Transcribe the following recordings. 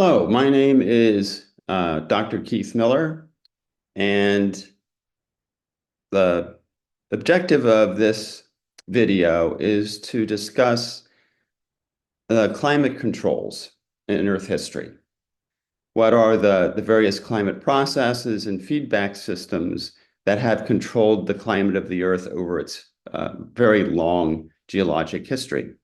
Hello, my name is Dr. Keith Miller, and the objective of this video is to discuss climate controls in Earth history. What are the various climate processes and feedback systems that have controlled the climate of the Earth over its very long geologic history?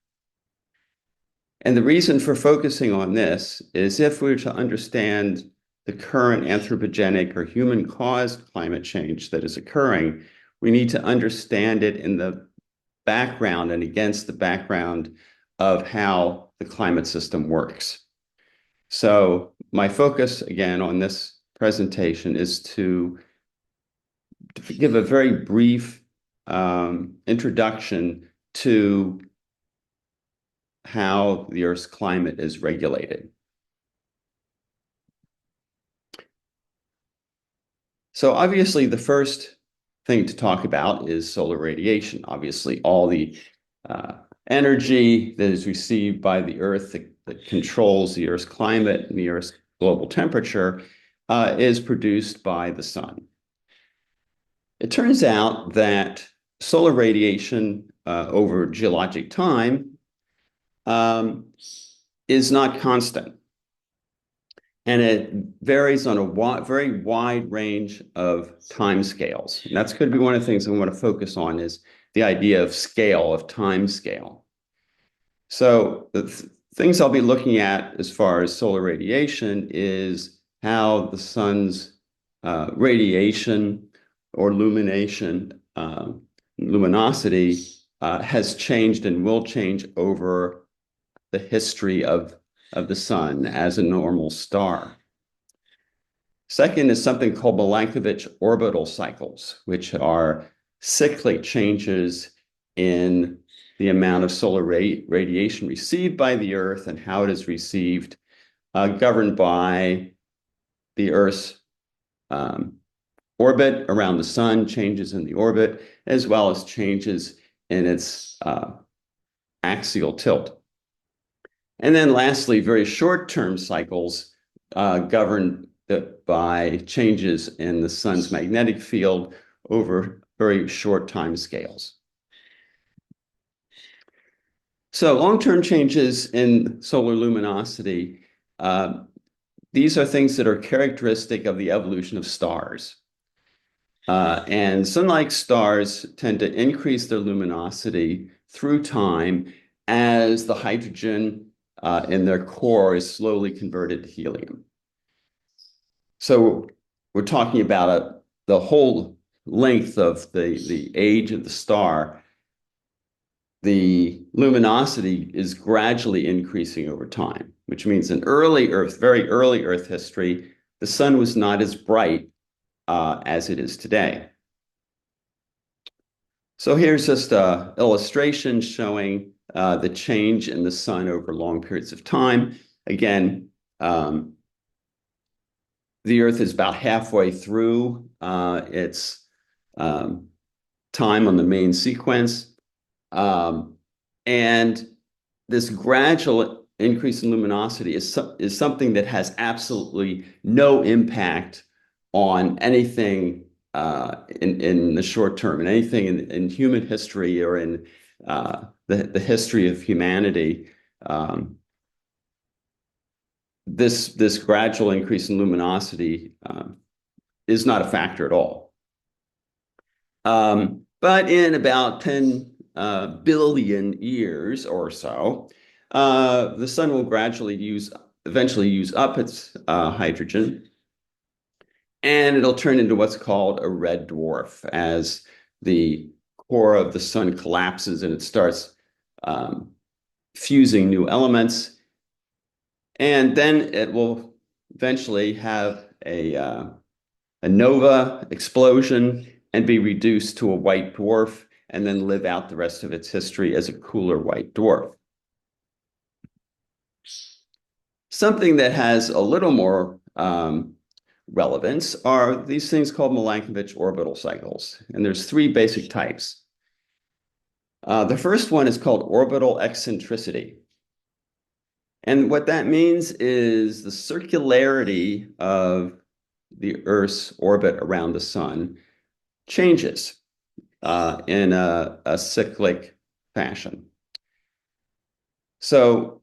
And the reason for focusing on this is if we were to understand the current anthropogenic or human-caused climate change that is occurring, we need to understand it in the background and against the background of how the climate system works. So my focus, again, on this presentation is to give a very brief introduction to how the Earth's climate is regulated. So obviously the first thing to talk about is solar radiation. Obviously all the energy that is received by the Earth that controls the Earth's climate and the Earth's global temperature is produced by the sun. It turns out that solar radiation over geologic time is not constant. And it varies on a very wide range of time scales. And that's going to be one of the things I want to focus on is the idea of scale, of time scale. So the things I'll be looking at as far as solar radiation is how the sun's radiation or luminosity has changed and will change over the history of the sun as a normal star. Second is something called Milankovitch orbital cycles, which are cyclic changes in the amount of solar radiation received by the Earth and how it is received, governed by the Earth's orbit around the sun, changes in the orbit, as well as changes in its axial tilt. And then lastly, very short-term cycles governed by changes in the sun's magnetic field over very short time scales. So long-term changes in solar luminosity, these are things that are characteristic of the evolution of stars. And sun-like stars tend to increase their luminosity through time as the hydrogen in their core is slowly converted to helium. So we're talking about the whole length of the age of the star. The luminosity is gradually increasing over time, which means in early Earth, very early Earth history, the sun was not as bright as it is today. So here's just an illustration showing the change in the sun over long periods of time. Again, the Earth is about halfway through its time on the main sequence. And this gradual increase in luminosity is something that has absolutely no impact on anything in the short term, and anything in human history or in the history of humanity. This gradual increase in luminosity is not a factor at all. But in about 10 billion years or so, the sun will eventually use up its hydrogen, and it'll turn into what's called a red dwarf as the core of the sun collapses and it starts fusing new elements. And then it will eventually have a nova explosion and be reduced to a white dwarf and then live out the rest of its history as a cooler white dwarf. Something that has a little more relevance are these things called Milankovitch orbital cycles. And there's three basic types. The first one is called orbital eccentricity. And what that means is the circularity of the Earth's orbit around the sun changes in a cyclic fashion. So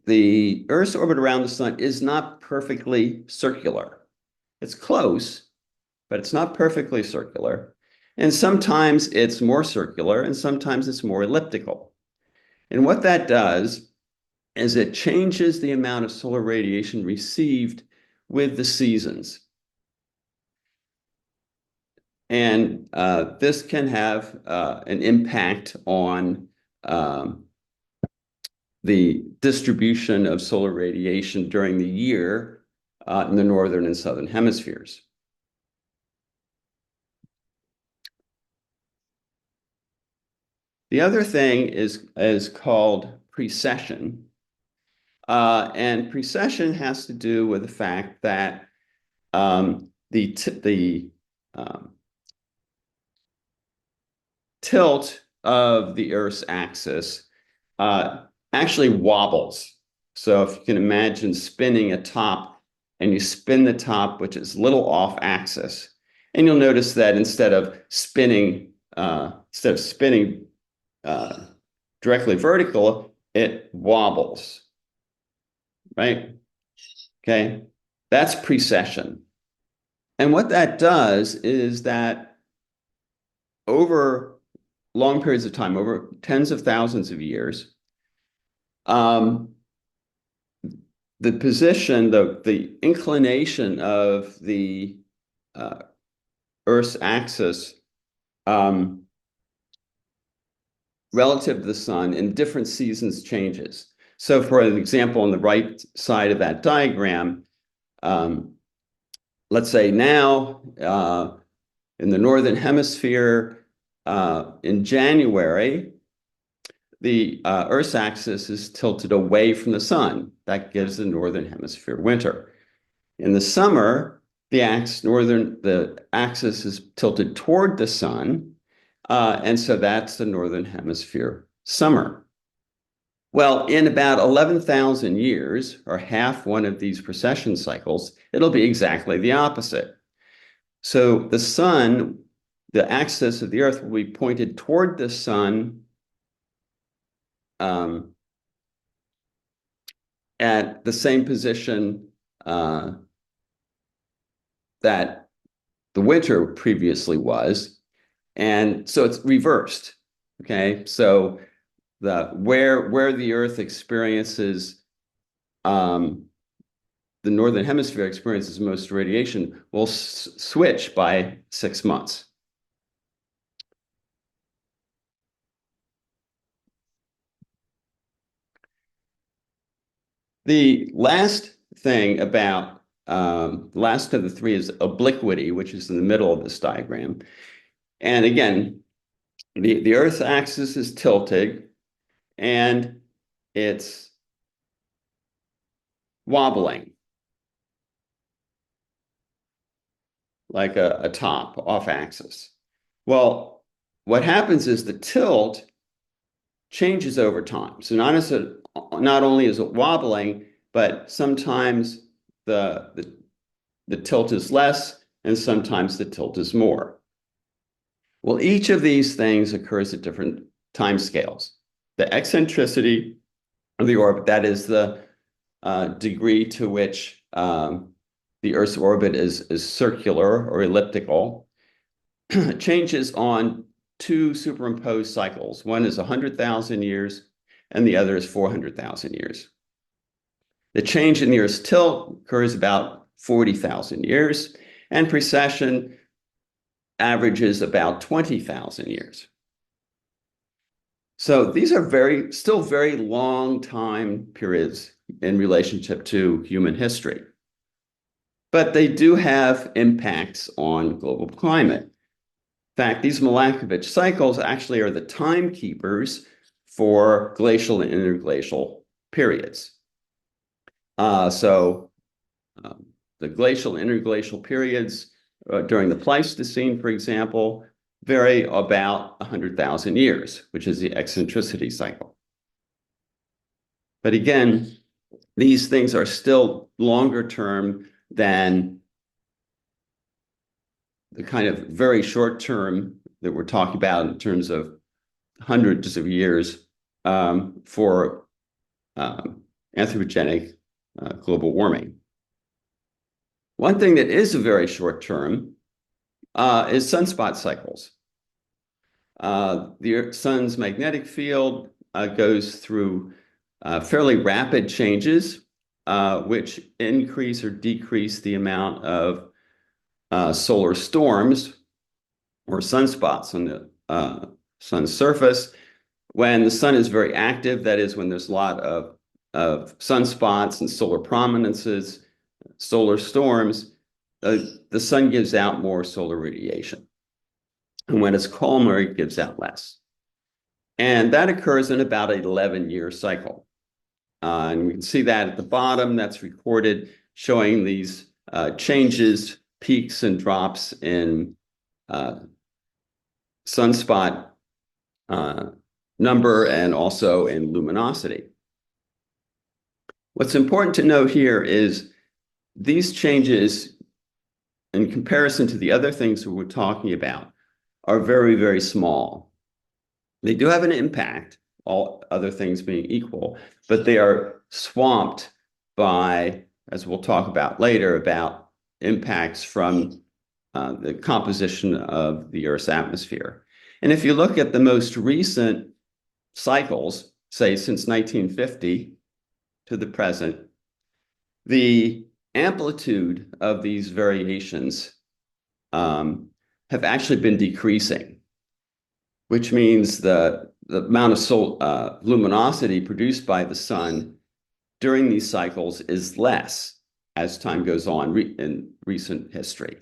the Earth's orbit around the sun is not perfectly circular. It's close, but it's not perfectly circular. And sometimes it's more circular and sometimes it's more elliptical. And what that does is it changes the amount of solar radiation received with the seasons. And this can have an impact on the distribution of solar radiation during the year in the northern and southern hemispheres. The other thing is called precession. And precession has to do with the fact that the tilt of the Earth's axis actually wobbles. So if you can imagine spinning a top and you spin the top, which is a little off axis, and you'll notice that instead of spinning directly vertical, it wobbles, right? Okay, that's precession. And what that does is that over long periods of time, over tens of thousands of years, the position, the inclination of the Earth's axis relative to the sun in different seasons changes. So for an example, on the right side of that diagram, let's say now in the northern hemisphere in January, the Earth's axis is tilted away from the sun. That gives the northern hemisphere winter. In the summer, the axis is tilted toward the sun, and so that's the northern hemisphere summer. Well, in about 11,000 years, or half one of these precession cycles, it'll be exactly the opposite. So the sun, the axis of the Earth will be pointed toward the sun at the same position that the winter previously was. And so it's reversed. Okay. So where the Earth experiences the northern hemisphere experiences most radiation will switch by 6 months. The last thing about the last of the three is obliquity, which is in the middle of this diagram. And again, the Earth's axis is tilted and it's wobbling like a top off axis. Well, what happens is the tilt changes over time. So not only is it wobbling, but sometimes the tilt is less and sometimes the tilt is more. Well, each of these things occurs at different time scales. The eccentricity of the orbit, that is the degree to which the Earth's orbit is circular or elliptical, changes on two superimposed cycles. One is 100,000 years and the other is 400,000 years. The change in the Earth's tilt occurs about 40,000 years, and precession averages about 20,000 years. So these are still very long time periods in relationship to human history. But they do have impacts on global climate. In fact, these Milankovitch cycles actually are the timekeepers for glacial and interglacial periods. The glacial and interglacial periods during the Pleistocene, for example, vary about 100,000 years, which is the eccentricity cycle. But again, these things are still longer term than the kind of very short term that we're talking about in terms of hundreds of years for anthropogenic global warming. One thing that is a very short term is sunspot cycles. The sun's magnetic field goes through fairly rapid changes, which increase or decrease the amount of solar storms or sunspots on the sun's surface. When the sun is very active, that is when there's a lot of sunspots and solar prominences, solar storms, the sun gives out more solar radiation. And when it's calmer, it gives out less. And that occurs in about an 11-year cycle. And we can see that at the bottom, that's recorded showing these changes, peaks and drops in sunspot number and also in luminosity. What's important to note here is these changes, in comparison to the other things that we're talking about, are very, very small. They do have an impact, all other things being equal, but they are swamped by, as we'll talk about later, about impacts from the composition of the Earth's atmosphere. And if you look at the most recent cycles, say since 1950 to the present, the amplitude of these variations have actually been decreasing, which means the amount of luminosity produced by the sun during these cycles is less as time goes on in recent history.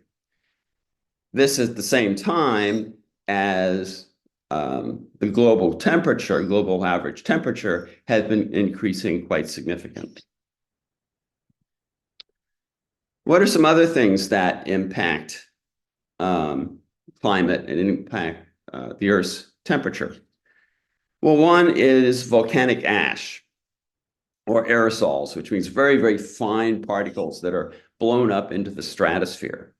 This is at the same time as the global average temperature, has been increasing quite significantly. What are some other things that impact climate and impact the Earth's temperature? Well, one is volcanic ash or aerosols, which means very, very fine particles that are blown up into the stratosphere.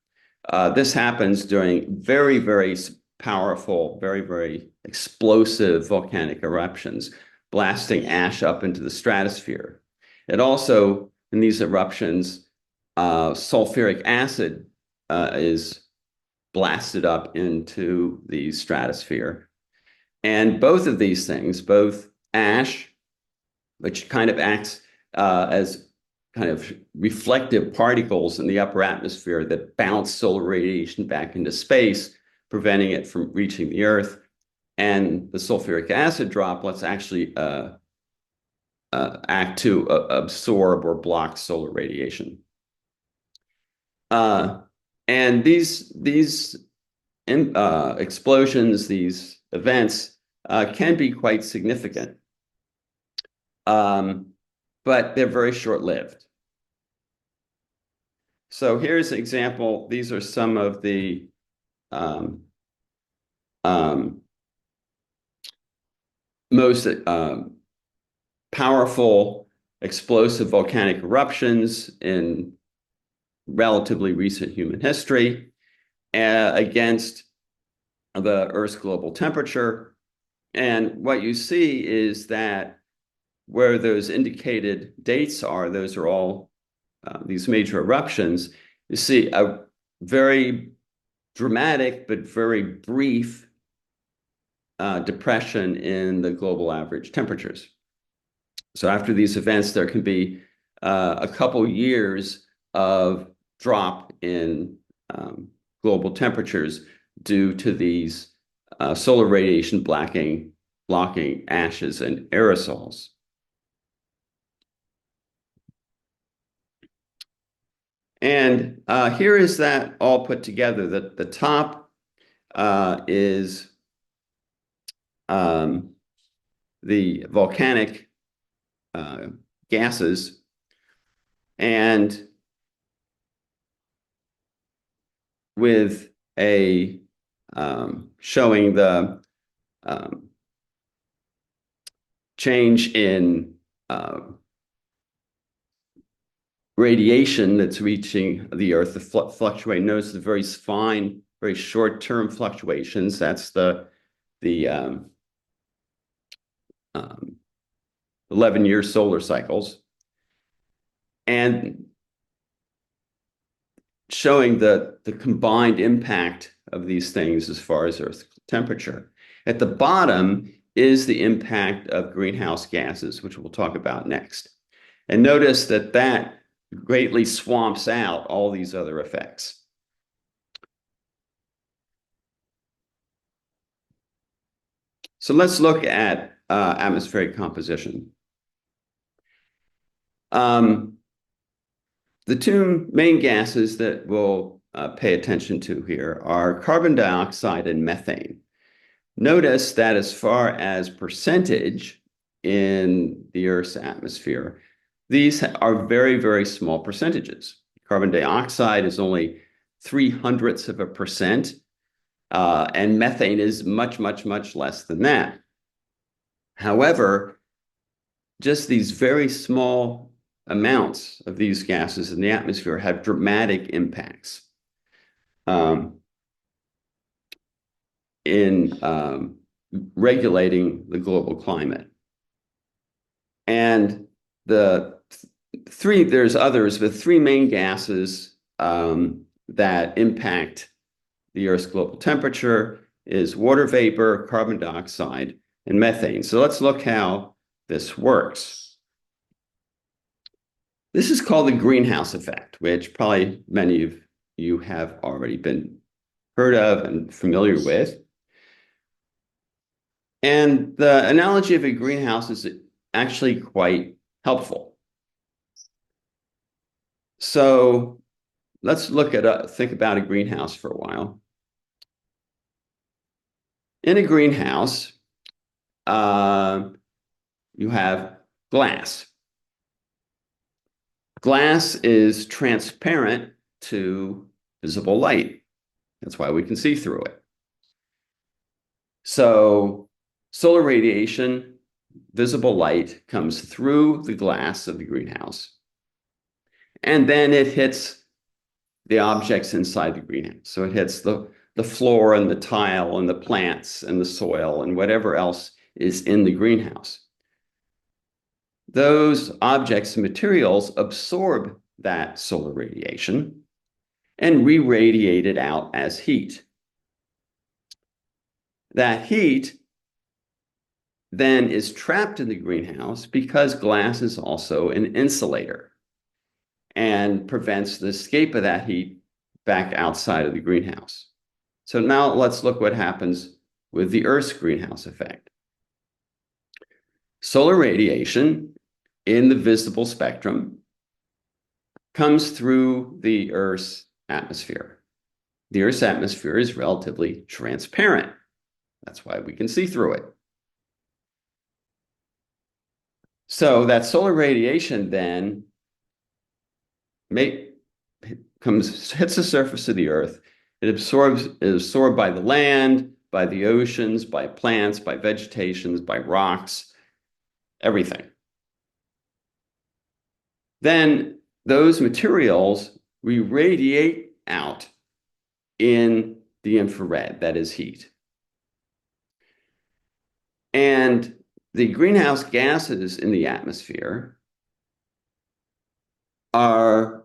This happens during very, very powerful, very, very explosive volcanic eruptions, blasting ash up into the stratosphere. It also, in these eruptions, sulfuric acid is blasted up into the stratosphere. And both of these things, both ash, which kind of acts as kind of reflective particles in the upper atmosphere that bounce solar radiation back into space, preventing it from reaching the Earth, and the sulfuric acid droplets actually act to absorb or block solar radiation. And these explosions, these events, can be quite significant, but they're very short-lived. So here's an example. These are some of the most powerful explosive volcanic eruptions in relatively recent human history against the Earth's global temperature. And what you see is that where those indicated dates are, those are all these major eruptions. You see a very dramatic but very brief depression in the global average temperatures. So after these events, there can be a couple years of drop in global temperatures due to these solar radiation blocking ashes and aerosols. And here is that all put together. The top is the volcanic gases, and with a showing the change in radiation that's reaching the Earth, the fluctuating. Notice the very fine, very short-term fluctuations. That's the 11-year solar cycles, and showing the combined impact of these things as far as Earth's temperature. At the bottom is the impact of greenhouse gases, which we'll talk about next. And notice that that greatly swamps out all these other effects. So let's look at atmospheric composition. The two main gases that we'll pay attention to here are carbon dioxide and methane. Notice that as far as percentage in the Earth's atmosphere, these are very, very small percentages. Carbon dioxide is only 0.03%, and methane is much, much, much less than that. However, just these very small amounts of these gases in the atmosphere have dramatic impacts in regulating the global climate. And there's others, but three main gases that impact the Earth's global temperature is water vapor, carbon dioxide, and methane. So let's look how this works. This is called the greenhouse effect, which probably many of you have already been heard of and familiar with. And the analogy of a greenhouse is actually quite helpful. So let's think about a greenhouse for a while. In a greenhouse, you have glass. Glass is transparent to visible light. That's why we can see through it. So solar radiation, visible light, comes through the glass of the greenhouse, and then it hits the objects inside the greenhouse. So it hits the floor and the tile and the plants and the soil and whatever else is in the greenhouse. Those objects and materials absorb that solar radiation and re-radiate it out as heat. That heat then is trapped in the greenhouse because glass is also an insulator and prevents the escape of that heat back outside of the greenhouse. So now let's look what happens with the Earth's greenhouse effect. Solar radiation in the visible spectrum comes through the Earth's atmosphere. The Earth's atmosphere is relatively transparent. That's why we can see through it. So that solar radiation then hits the surface of the Earth. It is absorbed by the land, by the oceans, by plants, by vegetation, by rocks, everything. Then those materials re-radiate out in the infrared, that is heat. And the greenhouse gases in the atmosphere are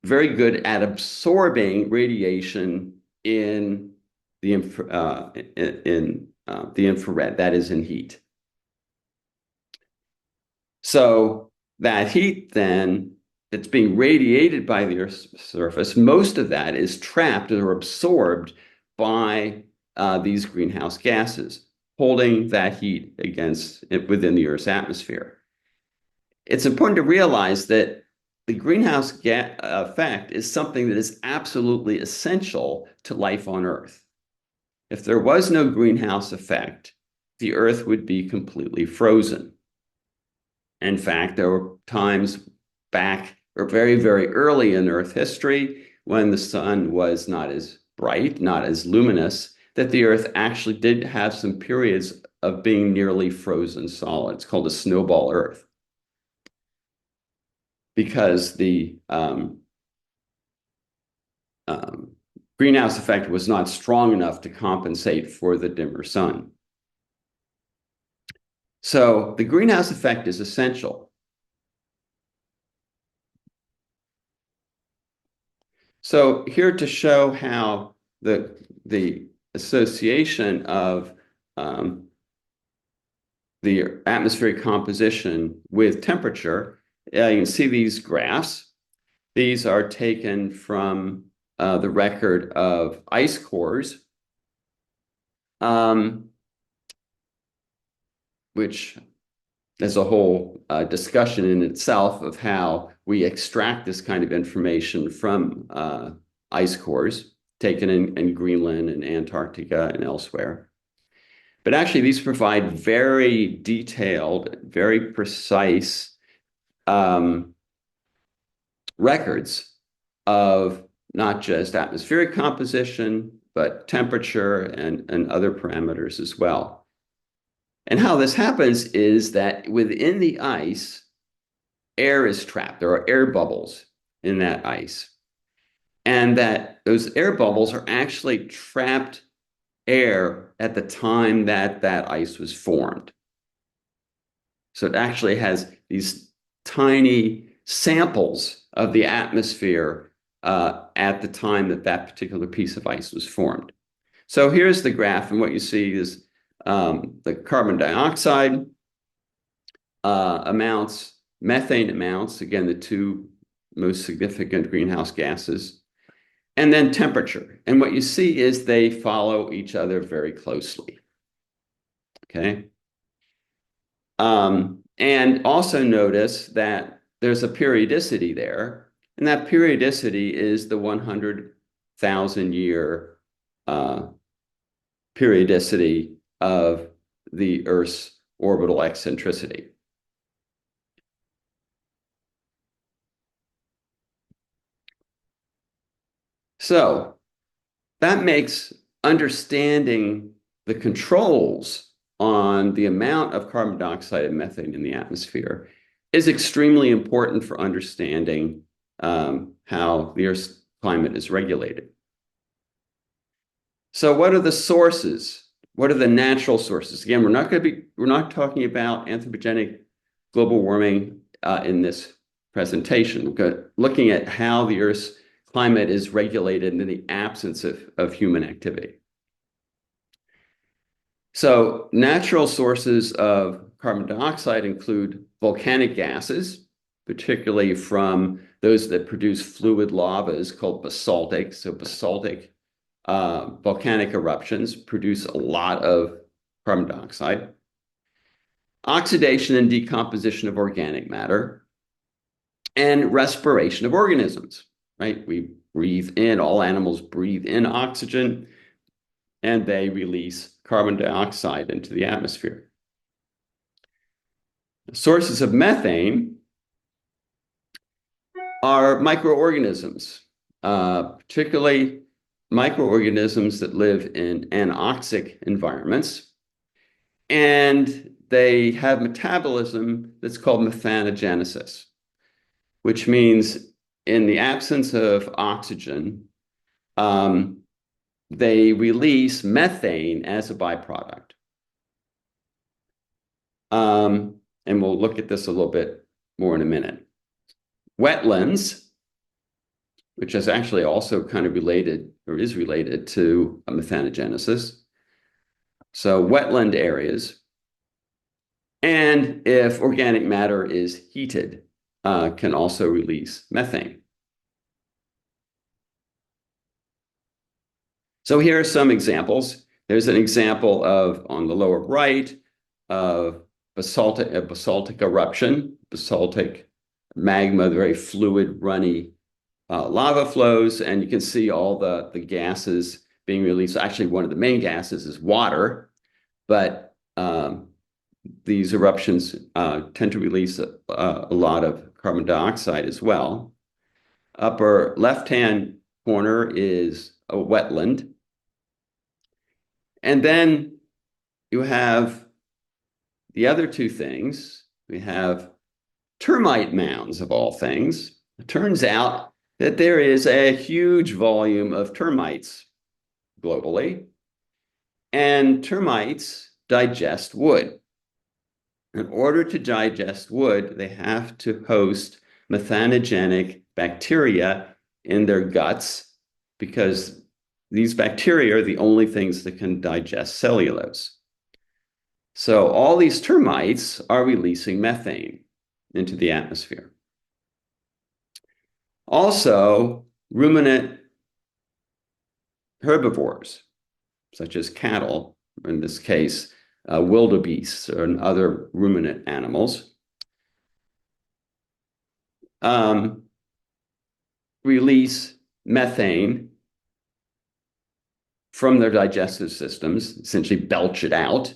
very good at absorbing radiation in the infrared, that is in heat. So that heat then that's being radiated by the Earth's surface, most of that is trapped or absorbed by these greenhouse gases, holding that heat within the Earth's atmosphere. It's important to realize that the greenhouse effect is something that is absolutely essential to life on Earth. If there was no greenhouse effect, the Earth would be completely frozen. In fact, there were times back or very, very early in Earth history when the sun was not as bright, not as luminous, that the Earth actually did have some periods of being nearly frozen solid. It's called a snowball Earth. because the greenhouse effect was not strong enough to compensate for the dimmer sun. So the greenhouse effect is essential. So here to show how the association of the atmospheric composition with temperature, you can see these graphs. These are taken from the record of ice cores, which there's a whole discussion in itself of how we extract this kind of information from ice cores taken in Greenland and Antarctica and elsewhere. But actually, these provide very detailed, very precise records of not just atmospheric composition, but temperature and other parameters as well. And how this happens is that within the ice, air is trapped. There are air bubbles in that ice. And that those air bubbles are actually trapped air at the time that that ice was formed. So it actually has these tiny samples of the atmosphere at the time that that particular piece of ice was formed. So here's the graph, and what you see is the carbon dioxide amounts, methane amounts, again, the two most significant greenhouse gases, and then temperature. And what you see is they follow each other very closely. Okay. And also notice that there's a periodicity there, and that periodicity is the 100,000 year periodicity of the Earth's orbital eccentricity. So that makes understanding the controls on the amount of carbon dioxide and methane in the atmosphere is extremely important for understanding how the Earth's climate is regulated. So what are the sources? What are the natural sources? Again, we're not talking about anthropogenic global warming in this presentation. We're looking at how the Earth's climate is regulated in the absence of human activity. So natural sources of carbon dioxide include volcanic gases, particularly from those that produce fluid lavas called basaltic. So basaltic volcanic eruptions produce a lot of carbon dioxide. Oxidation and decomposition of organic matter, and respiration of organisms, right? We breathe in, all animals breathe in oxygen, and they release carbon dioxide into the atmosphere. Sources of methane are microorganisms, particularly microorganisms that live in anoxic environments, and they have metabolism that's called methanogenesis, which means in the absence of oxygen, they release methane as a byproduct. And we'll look at this a little bit more in a minute. Wetlands, which is actually also kind of related or is related to methanogenesis. So wetland areas. And if organic matter is heated, can also release methane. So here are some examples. There's an example of, on the lower right, of a basaltic eruption, basaltic magma, very fluid, runny lava flows, and you can see all the gases being released. Actually, one of the main gases is water, but these eruptions tend to release a lot of carbon dioxide as well. Upper left-hand corner is a wetland. And then you have the other two things. We have termite mounds of all things. It turns out that there is a huge volume of termites globally, and termites digest wood. In order to digest wood, they have to host methanogenic bacteria in their guts because these bacteria are the only things that can digest cellulose. So all these termites are releasing methane into the atmosphere. Also, ruminant herbivores, such as cattle, in this case, wildebeests and other ruminant animals, release methane from their digestive systems, essentially belch it out,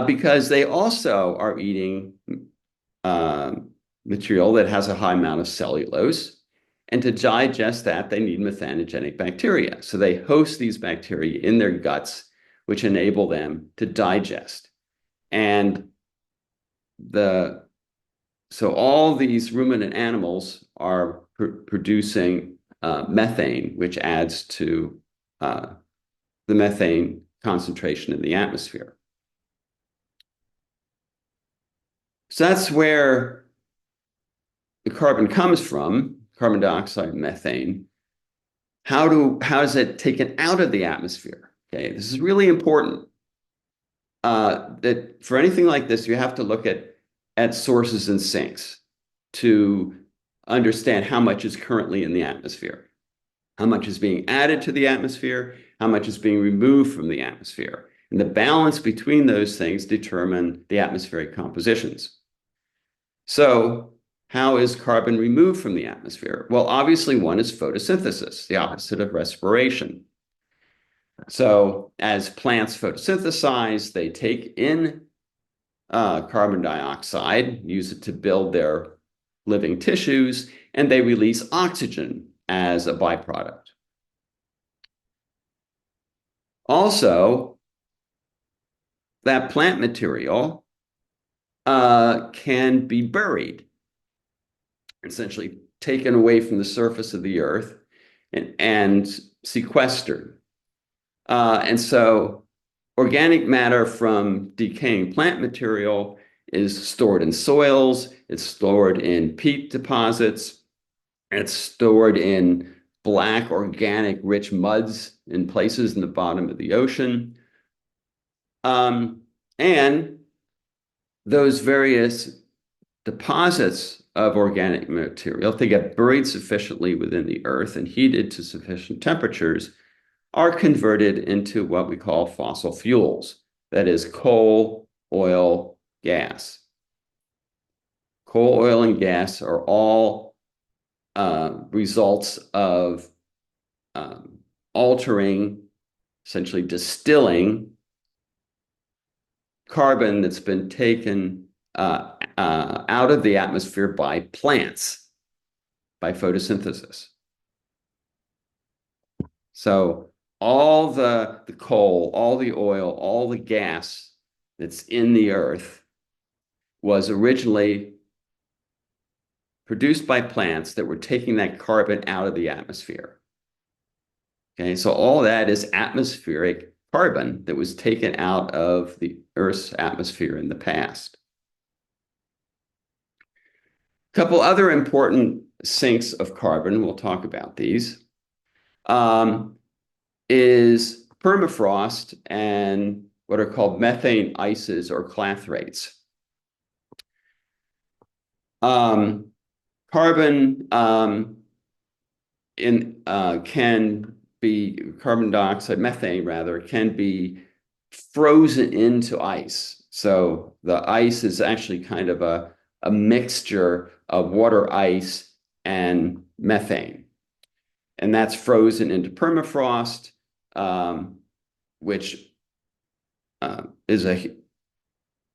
because they also are eating material that has a high amount of cellulose. And to digest that, they need methanogenic bacteria. So they host these bacteria in their guts, which enable them to digest. And so all these ruminant animals are producing methane, which adds to the methane concentration in the atmosphere. So that's where the carbon comes from, carbon dioxide, methane. How is it taken out of the atmosphere? Okay, this is really important. That for anything like this, you have to look at sources and sinks to understand how much is currently in the atmosphere, how much is being added to the atmosphere, how much is being removed from the atmosphere. And the balance between those things determine the atmospheric compositions. So how is carbon removed from the atmosphere? Well, obviously one is photosynthesis, the opposite of respiration. So as plants photosynthesize, they take in carbon dioxide, use it to build their living tissues, and they release oxygen as a byproduct. Also, that plant material can be buried, essentially taken away from the surface of the earth and sequestered. And so organic matter from decaying plant material is stored in soils, it's stored in peat deposits, it's stored in black organic rich muds in places in the bottom of the ocean. And those various deposits of organic material, if they get buried sufficiently within the earth and heated to sufficient temperatures, are converted into what we call fossil fuels. That is coal, oil, gas. Coal, oil, and gas are all results of altering, essentially distilling carbon that's been taken out of the atmosphere by plants, by photosynthesis. So all the coal, all the oil, all the gas that's in the earth was originally produced by plants that were taking that carbon out of the atmosphere. Okay, so all that is atmospheric carbon that was taken out of the Earth's atmosphere in the past. A couple other important sinks of carbon, we'll talk about these, is permafrost and what are called methane ices or clathrates. Carbon can be, carbon dioxide, methane rather, can be frozen into ice. So the ice is actually kind of a mixture of water ice and methane. And that's frozen into permafrost, which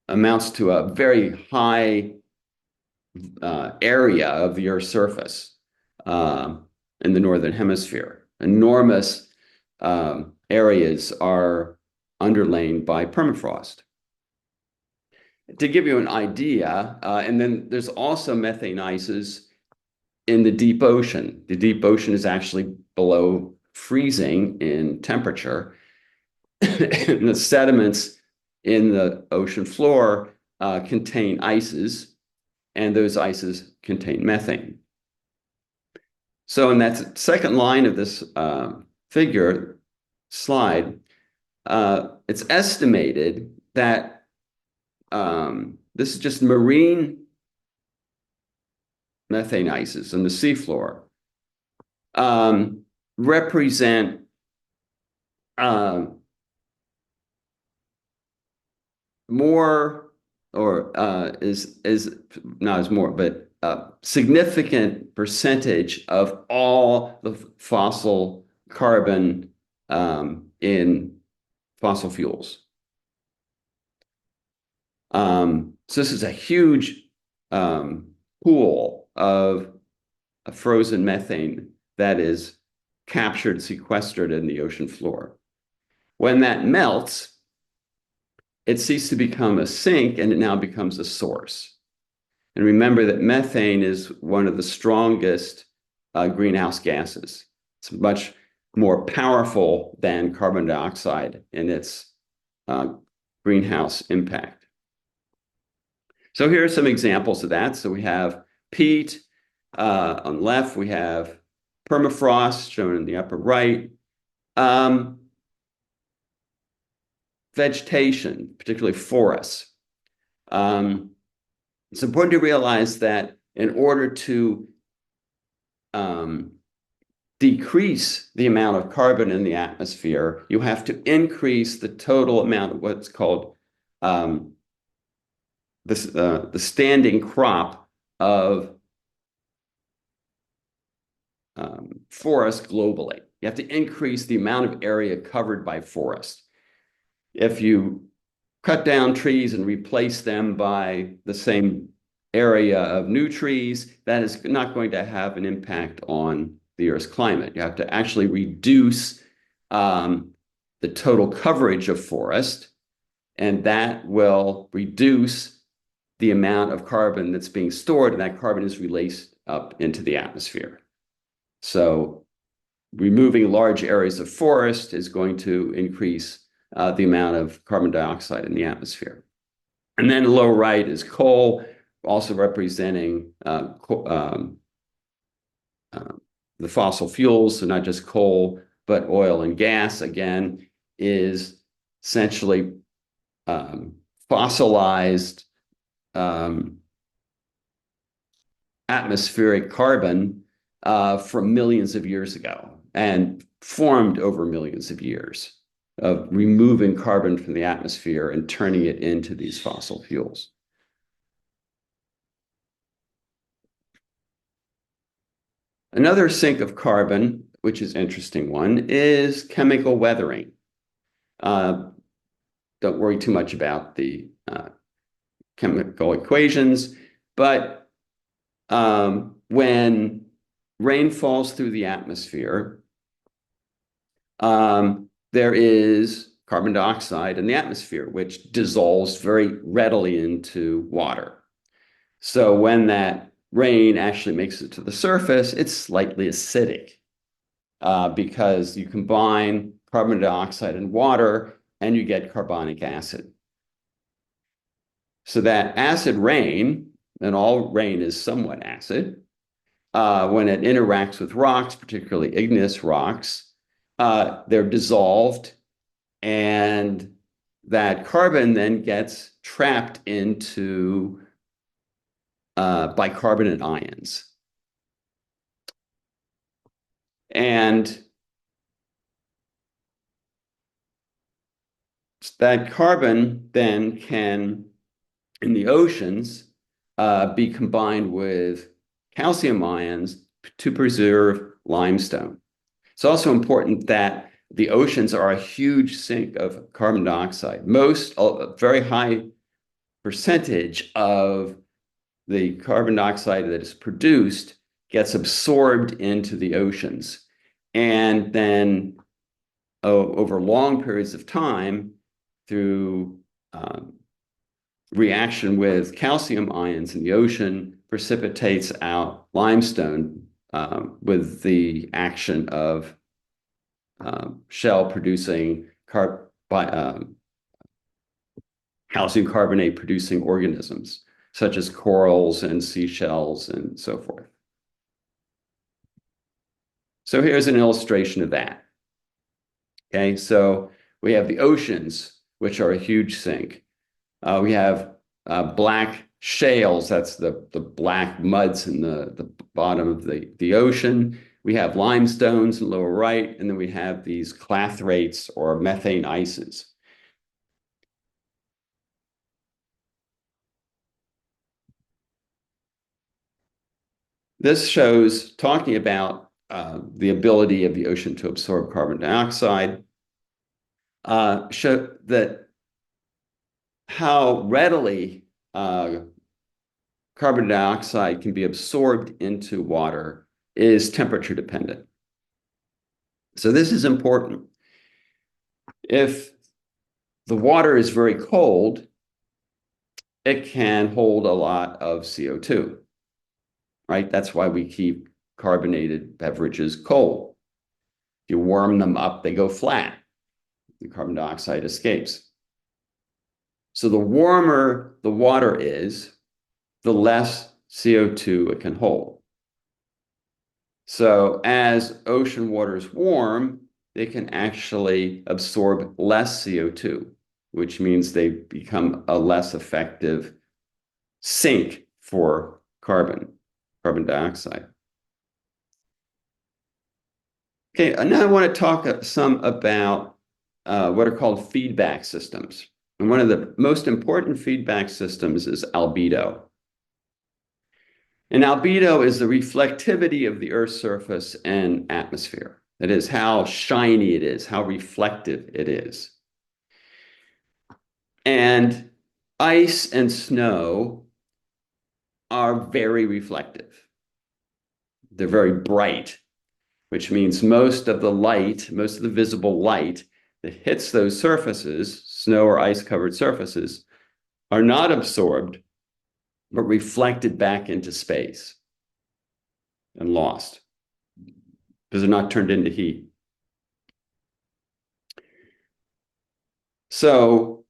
amounts to a very high area of the Earth's surface in the Northern Hemisphere. Enormous areas are underlain by permafrost. to give you an idea, and then there's also methane ices in the deep ocean. The deep ocean is actually below freezing in temperature. And the sediments in the ocean floor contain ices, and those ices contain methane. So in that second line of this figure slide, it's estimated that this is just marine methane ices on the seafloor represent more, or is not as more, but a significant percentage of all the fossil carbon in fossil fuels. So this is a huge pool of frozen methane that is captured, sequestered in the ocean floor. When that melts, it ceases to become a sink and it now becomes a source. And remember that methane is one of the strongest greenhouse gases. It's much more powerful than carbon dioxide in its greenhouse impact. So here are some examples of that. So we have peat. On the left, we have permafrost shown in the upper right. Vegetation, particularly forests. It's important to realize that in order to decrease the amount of carbon in the atmosphere, you have to increase the total amount of what's called the standing crop of forest globally. You have to increase the amount of area covered by forest. If you cut down trees and replace them by the same area of new trees, that is not going to have an impact on the Earth's climate. You have to actually reduce the total coverage of forest, and that will reduce the amount of carbon that's being stored, and that carbon is released up into the atmosphere. So removing large areas of forest is going to increase the amount of carbon dioxide in the atmosphere. And then lower right is coal, also representing the fossil fuels, so not just coal, but oil and gas, again, is essentially fossilized atmospheric carbon from millions of years ago and formed over millions of years of removing carbon from the atmosphere and turning it into these fossil fuels. Another sink of carbon, which is an interesting one, is chemical weathering. Don't worry too much about the chemical equations, but when rain falls through the atmosphere, there is carbon dioxide in the atmosphere, which dissolves very readily into water. So when that rain actually makes it to the surface, it's slightly acidic because you combine carbon dioxide and water and you get carbonic acid. So that acid rain, and all rain is somewhat acid, when it interacts with rocks, particularly igneous rocks, they're dissolved, and that carbon then gets trapped into bicarbonate ions. And that carbon then can, in the oceans, be combined with calcium ions to preserve limestone. It's also important that the oceans are a huge sink of carbon dioxide. A very high percentage of the carbon dioxide that is produced gets absorbed into the oceans. And then over long periods of time, through reaction with calcium ions in the ocean precipitates out limestone with the action of shell producing calcium carbonate producing organisms, such as corals and seashells and so forth. So here's an illustration of that. Okay, so we have the oceans, which are a huge sink. We have black shales, that's the black muds in the bottom of the ocean. We have limestones in the lower right, and then we have these clathrates or methane ices. This shows talking about the ability of the ocean to absorb carbon dioxide, show that how readily carbon dioxide can be absorbed into water is temperature dependent. So this is important. If the water is very cold, it can hold a lot of CO2, right? That's why we keep carbonated beverages cold. If you warm them up, they go flat. The carbon dioxide escapes. So the warmer the water is, the less CO2 it can hold. So as ocean waters warm, they can actually absorb less CO2, which means they become a less effective sink for carbon dioxide. Okay, now I want to talk some about what are called feedback systems. And one of the most important feedback systems is albedo. And albedo is the reflectivity of the Earth's surface and atmosphere. That is how shiny it is, how reflective it is. And ice and snow are very reflective. They're very bright, which means most of the light, most of the visible light that hits those surfaces, snow or ice-covered surfaces, are not absorbed, but reflected back into space and lost because they're not turned into heat. So,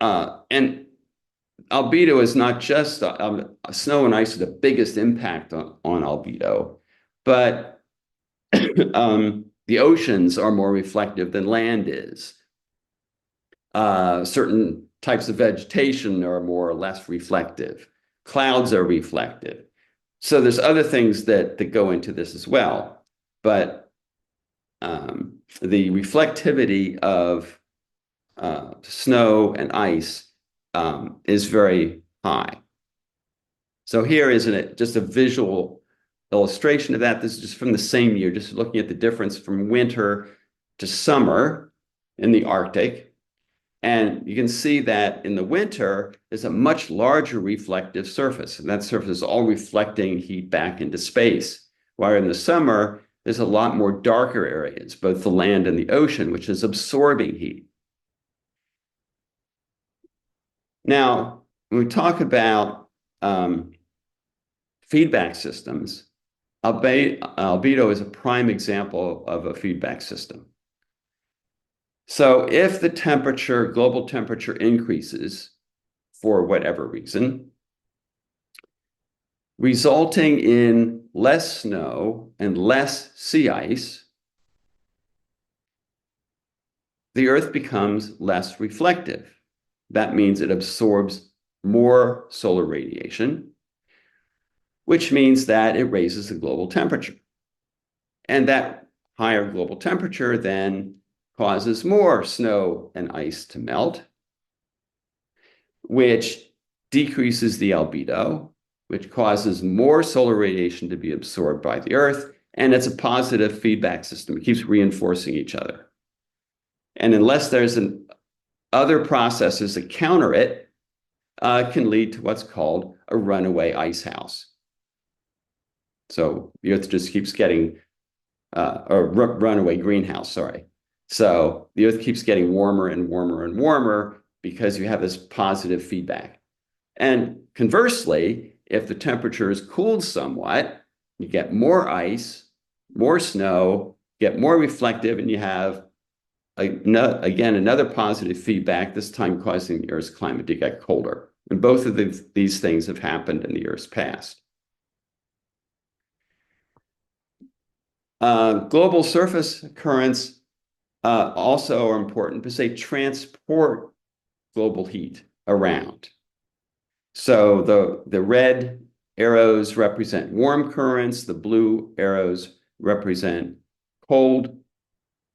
and albedo is not just snow and ice is the biggest impact on albedo, but the oceans are more reflective than land is. Certain types of vegetation are more or less reflective. Clouds are reflective. So there's other things that go into this as well. But the reflectivity of snow and ice is very high. So here is just a visual illustration of that. This is just from the same year, just looking at the difference from winter to summer in the Arctic. And you can see that in the winter, there's a much larger reflective surface, and that surface is all reflecting heat back into space. While in the summer, there's a lot more darker areas, both the land and the ocean, which is absorbing heat. Now, when we talk about feedback systems, albedo is a prime example of a feedback system. So if the temperature, global temperature increases for whatever reason, resulting in less snow and less sea ice, the Earth becomes less reflective. That means it absorbs more solar radiation, which means that it raises the global temperature. And that higher global temperature then causes more snow and ice to melt, which decreases the albedo, which causes more solar radiation to be absorbed by the Earth, and it's a positive feedback system. It keeps reinforcing each other. And unless there's other processes that counter it, can lead to what's called a runaway ice house. So the Earth just keeps getting, or runaway greenhouse, sorry. So the Earth keeps getting warmer and warmer and warmer because you have this positive feedback. And conversely, if the temperature is cooled somewhat, you get more ice, more snow, get more reflective, and you have, again, another positive feedback, this time causing the Earth's climate to get colder. And both of these things have happened in the Earth's past. Global surface currents also are important because they transport global heat around. So the red arrows represent warm currents, the blue arrows represent cold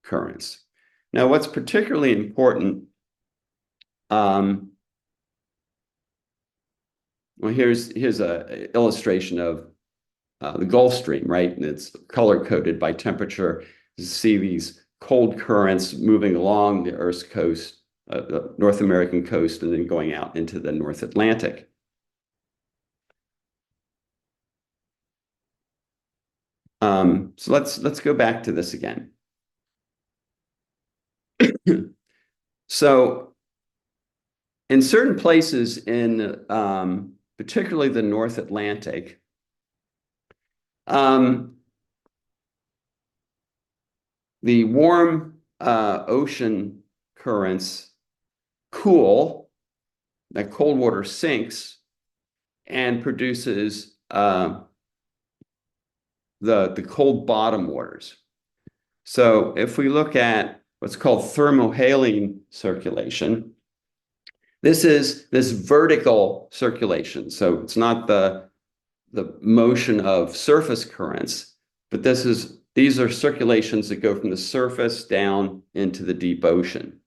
currents. Now, what's particularly important, well, here's an illustration of the Gulf Stream, right? And it's color-coded by temperature. You see these cold currents moving along the Earth's coast, the North American coast, and then going out into the North Atlantic. So let's go back to this again. So in certain places in particularly the North Atlantic, the warm ocean currents cool, that cold water sinks and produces the cold bottom waters. So if we look at what's called thermohaline circulation, this is this vertical circulation. So it's not the motion of surface currents, but these are circulations that go from the surface down into the deep ocean.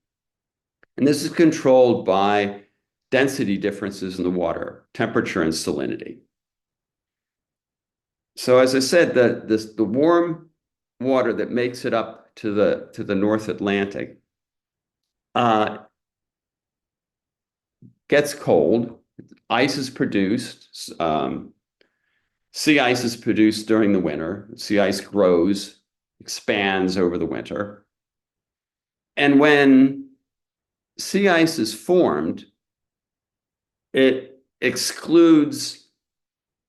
And this is controlled by density differences in the water, temperature and salinity. So as I said, the warm water that makes it up to the North Atlantic gets cold. Ice is produced. Sea ice is produced during the winter. Sea ice grows, expands over the winter. And when sea ice is formed, it excludes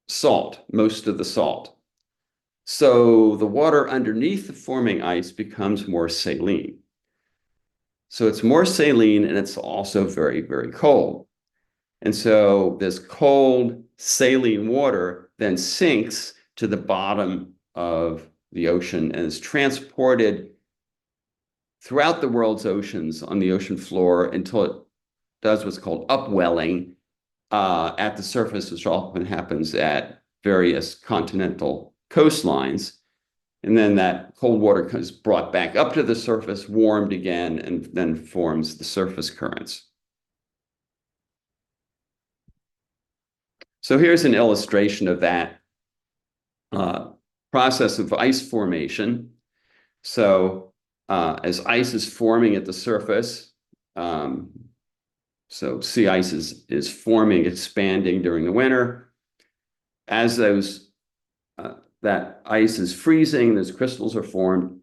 salt, most of the salt. So the water underneath the forming ice becomes more saline. So it's more saline and it's also very, very cold. And so this cold saline water then sinks to the bottom of the ocean and is transported throughout the world's oceans on the ocean floor until it does what's called upwelling at the surface, which often happens at various continental coastlines. And then that cold water is brought back up to the surface, warmed again, and then forms the surface currents. So here's an illustration of that process of ice formation. So as ice is forming at the surface, so sea ice is forming, expanding during the winter. As that ice is freezing, those crystals are formed,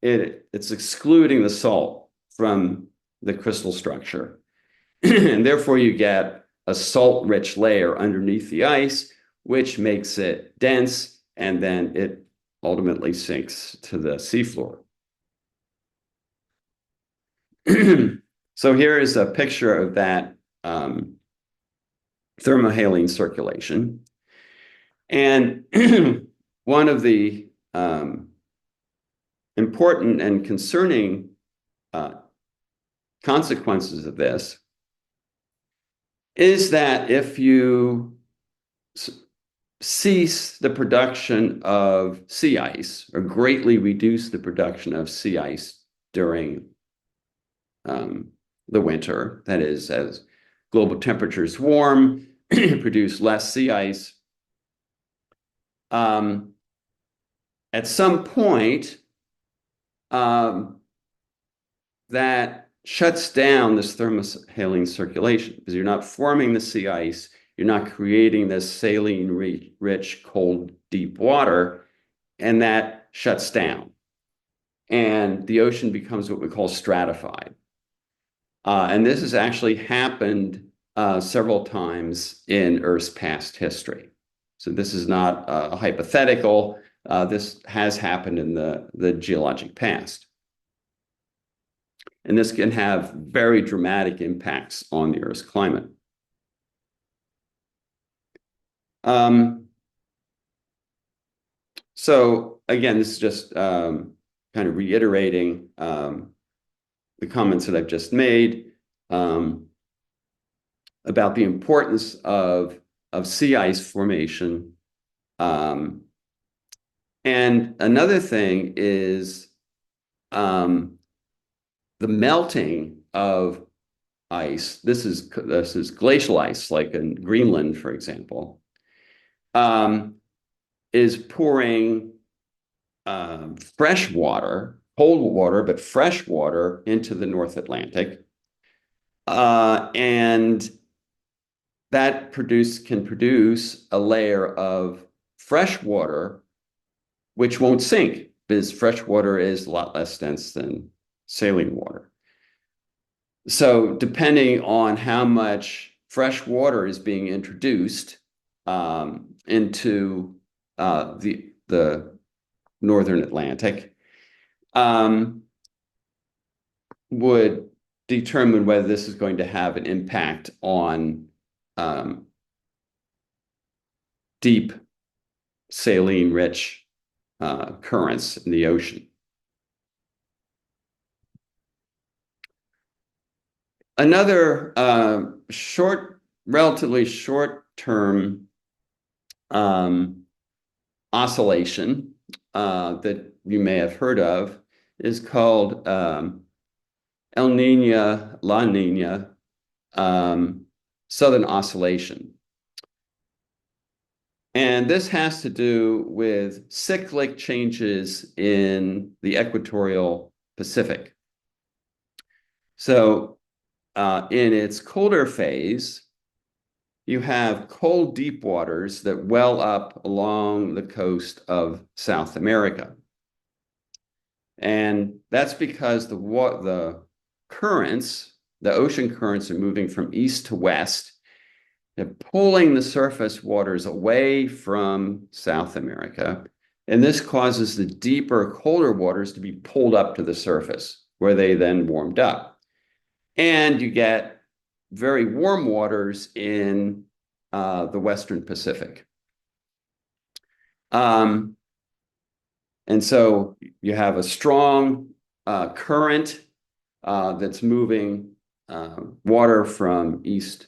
it's excluding the salt from the crystal structure. And therefore you get a salt-rich layer underneath the ice, which makes it dense, and then it ultimately sinks to the seafloor. So here is a picture of that thermohaline circulation. And one of the important and concerning consequences of this is that if you cease the production of sea ice or greatly reduce the production of sea ice during the winter, that is, as global temperatures warm, produce less sea ice, at some point, that shuts down this thermohaline circulation because you're not forming the sea ice, you're not creating this saline-rich, cold, deep water, and that shuts down. And the ocean becomes what we call stratified. And this has actually happened several times in Earth's past history. So this is not a hypothetical. This has happened in the geologic past. And this can have very dramatic impacts on the Earth's climate. So again, this is just kind of reiterating the comments that I've just made about the importance of sea ice formation. And another thing is the melting of ice. This is glacial ice, like in Greenland, for example, is pouring fresh water, cold water, but fresh water into the North Atlantic. And that can produce a layer of fresh water, which won't sink because fresh water is a lot less dense than saline water. So depending on how much fresh water is being introduced into the Northern Atlantic, would determine whether this is going to have an impact on deep saline-rich currents in the ocean. Another relatively short-term oscillation that you may have heard of is called El Niño, La Niña Southern Oscillation. And this has to do with cyclic changes in the equatorial Pacific. So in its colder phase, you have cold deep waters that well up along the coast of South America. And that's because the currents, the ocean currents, are moving from east to west. They're pulling the surface waters away from South America. And this causes the deeper, colder waters to be pulled up to the surface, where they then warmed up. And you get very warm waters in the Western Pacific. And so you have a strong current that's moving water from east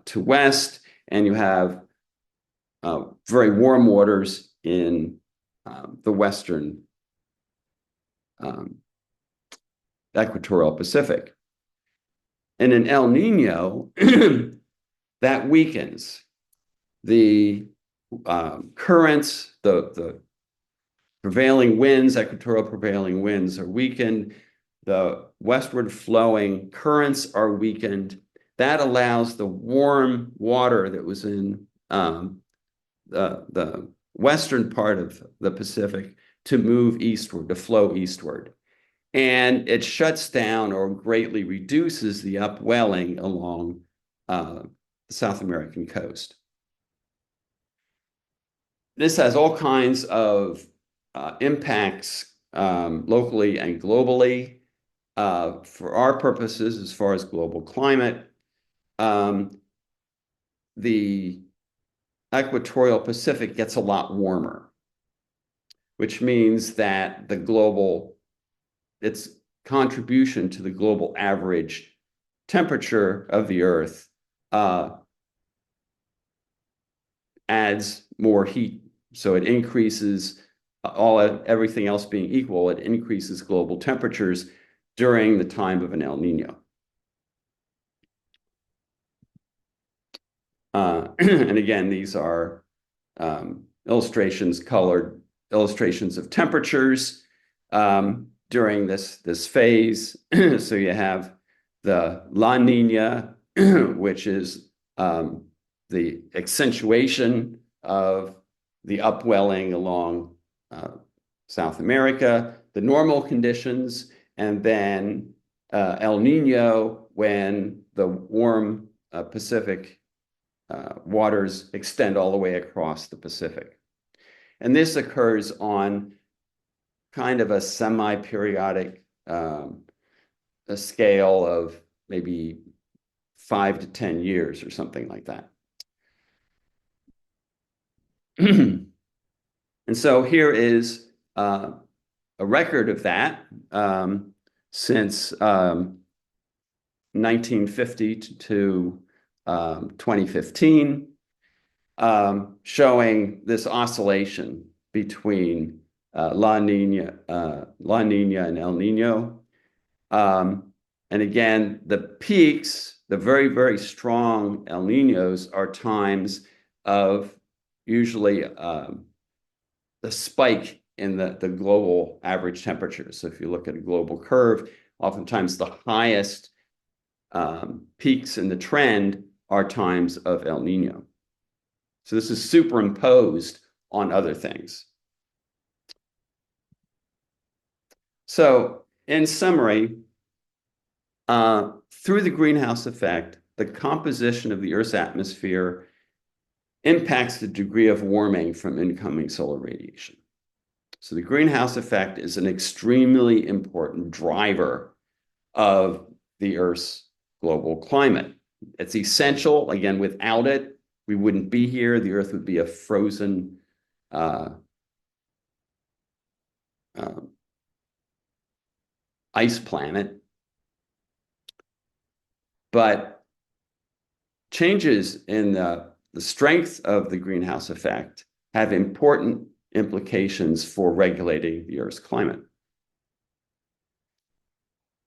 to west, and you have very warm waters in the Western equatorial Pacific. And in El Nino, that weakens. The currents, the prevailing winds, equatorial prevailing winds are weakened. The westward flowing currents are weakened. That allows the warm water that was in the western part of the Pacific to move eastward, to flow eastward. And it shuts down or greatly reduces the upwelling along the South American coast. This has all kinds of impacts locally and globally. For our purposes, as far as global climate, the equatorial Pacific gets a lot warmer, which means that its contribution to the global average temperature of the Earth adds more heat. So it increases everything else being equal, it increases global temperatures during the time of an El Nino. And again, these are colored illustrations of temperatures during this phase. So you have the La Nina, which is the accentuation of the upwelling along South America, the normal conditions, and then El Nino when the warm Pacific waters extend all the way across the Pacific. And this occurs on kind of a semi-periodic a scale of maybe 5 to 10 years or something like that. And so here is a record of that since 1950 to 2015, showing this oscillation between La Nina and El Nino. And again, the peaks, the very, very strong El Ninos are times of usually the spike in the global average temperature. So if you look at a global curve, oftentimes the highest peaks in the trend are times of El Nino. So this is superimposed on other things. So in summary, through the greenhouse effect, the composition of the Earth's atmosphere impacts the degree of warming from incoming solar radiation. So the greenhouse effect is an extremely important driver of the Earth's global climate. It's essential. Again, without it, we wouldn't be here. The Earth would be a frozen ice planet. But changes in the strength of the greenhouse effect have important implications for regulating the Earth's climate.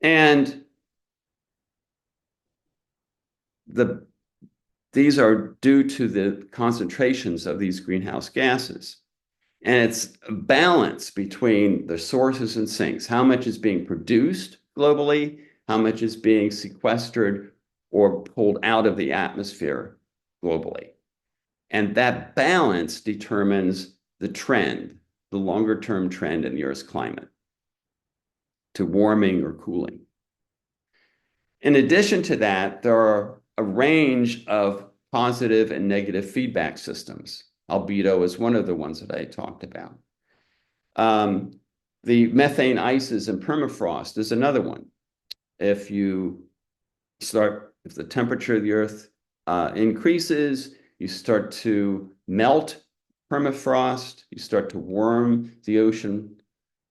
And these are due to the concentrations of these greenhouse gases. And it's a balance between the sources and sinks. How much is being produced globally? How much is being sequestered or pulled out of the atmosphere globally? And that balance determines the trend, the longer-term trend in the Earth's climate to warming or cooling. In addition to that, there are a range of positive and negative feedback systems. Albedo is one of the ones that I talked about. The methane ices and permafrost is another one. If the temperature of the Earth increases, you start to melt permafrost, you start to warm the ocean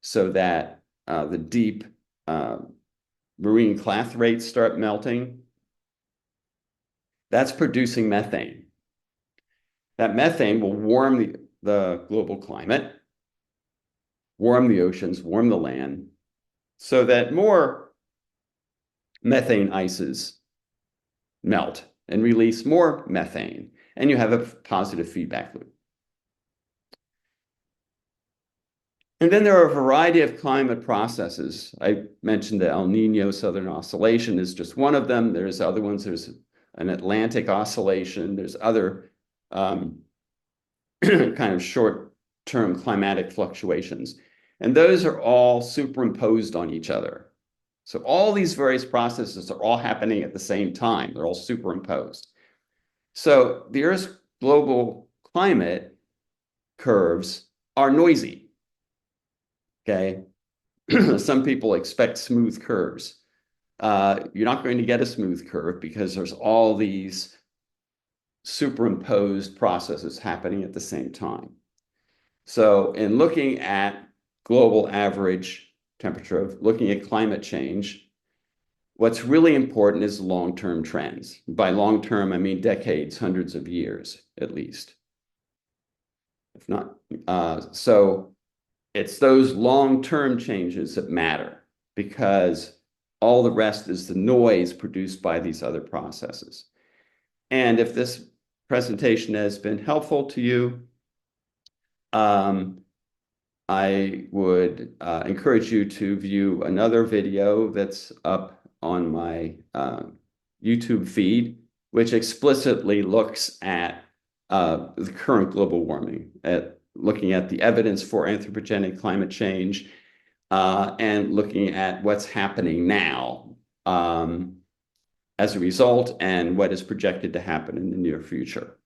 so that the deep marine clathrates start melting. That's producing methane. That methane will warm the global climate, warm the oceans, warm the land, so that more methane ices melt and release more methane, and you have a positive feedback loop. And then there are a variety of climate processes. I mentioned the El Nino Southern Oscillation is just one of them. There's other ones. There's an Atlantic Oscillation. There's other kind of short-term climatic fluctuations. And those are all superimposed on each other. So all these various processes are all happening at the same time. They're all superimposed. So the Earth's global climate curves are noisy. Okay, some people expect smooth curves. You're not going to get a smooth curve because there's all these superimposed processes happening at the same time. So in looking at global average temperature, looking at climate change, what's really important is long-term trends. By long-term, I mean decades, hundreds of years at least. If not, so it's those long-term changes that matter because all the rest is the noise produced by these other processes. And if this presentation has been helpful to you, I would encourage you to view another video that's up on my YouTube feed, which explicitly looks at the current global warming, looking at the evidence for anthropogenic climate change, and looking at what's happening now as a result and what is projected to happen in the near future.